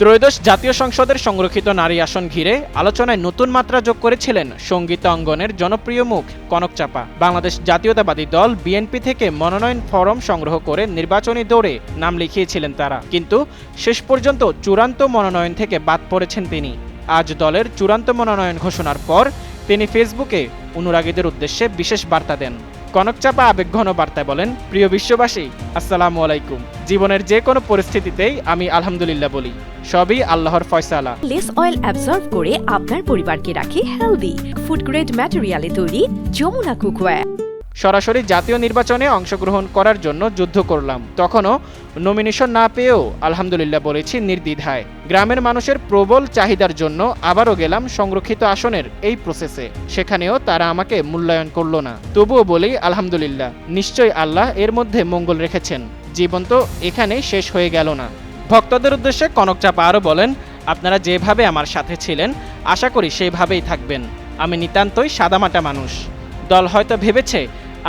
ত্রয়োদশ জাতীয় সংসদের সংরক্ষিত নারী আসন ঘিরে আলোচনায় নতুন মাত্রা যোগ করেছিলেন সঙ্গীত অঙ্গনের জনপ্রিয় মুখ কনক চাপা। বাংলাদেশ জাতীয়তাবাদী দল বিএনপি থেকে মনোনয়ন ফরম সংগ্রহ করে নির্বাচনী দৌড়ে নাম লিখিয়েছিলেন তারা, কিন্তু শেষ পর্যন্ত চূড়ান্ত মনোনয়ন থেকে বাদ পড়েছেন তিনি। আজ দলের চূড়ান্ত মনোনয়ন ঘোষণার পর তিনি ফেসবুকে অনুরাগীদের উদ্দেশ্যে বিশেষ বার্তা দেন। কনক চাপা আবেগঘন বার্তায় বলেন, প্রিয় বিশ্ববাসী, আসসালামু আলাইকুম। জীবনের যে কোনো পরিস্থিতিতেই আমি আলহামদুলিল্লাহ বলি, সবই আল্লাহর ফয়সালা। লেস অয়েল অ্যাবজর্ব করে আপনার পরিবারকে রাখে হেলদি। ফুড গ্রেড ম্যাটেরিয়ালে তৈরি যমুনা কুকওয়্যার। সরাসরি জাতীয় নির্বাচনে অংশগ্রহণ করার জন্য যুদ্ধ করলাম, তখনও নমিনেশন না পেয়েও আলহামদুলিল্লাহ বলেছি নির্দ্বিধায়। গ্রামের মানুষের প্রবল চাহিদার জন্য আবারও গেলাম সংরক্ষিত আসনের এই প্রসেসে, সেখানেও তারা আমাকে মূল্যায়ন করল না, তবুও বলি আলহামদুলিল্লাহ, নিশ্চয়ই আল্লাহ এর মধ্যে মঙ্গল রেখেছেন। জীবন তো এখানে শেষ হয়ে গেল না। ভক্তদের উদ্দেশ্যে কনক চাপা আরও বলেন, আপনারা যেভাবে আমার সাথে ছিলেন আশা করি সেইভাবেই থাকবেন। আমি নিতান্তই সাদামাটা মানুষ। দল হয়তো ভেবেছে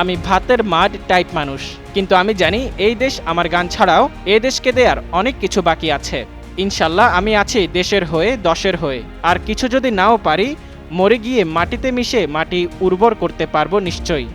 আমি ভাতের মাড টাইপ মানুষ, কিন্তু আমি জানি এই দেশ আমার গান ছাড়াও এই দেশকে দেয়ার অনেক কিছু বাকি আছে। ইনশাল্লাহ আমি আছি দেশের হয়ে, দশের হয়ে। আর কিছু যদি নাও পারি, মরে গিয়ে মাটিতে মিশে মাটি উর্বর করতে পারবো নিশ্চয়ই।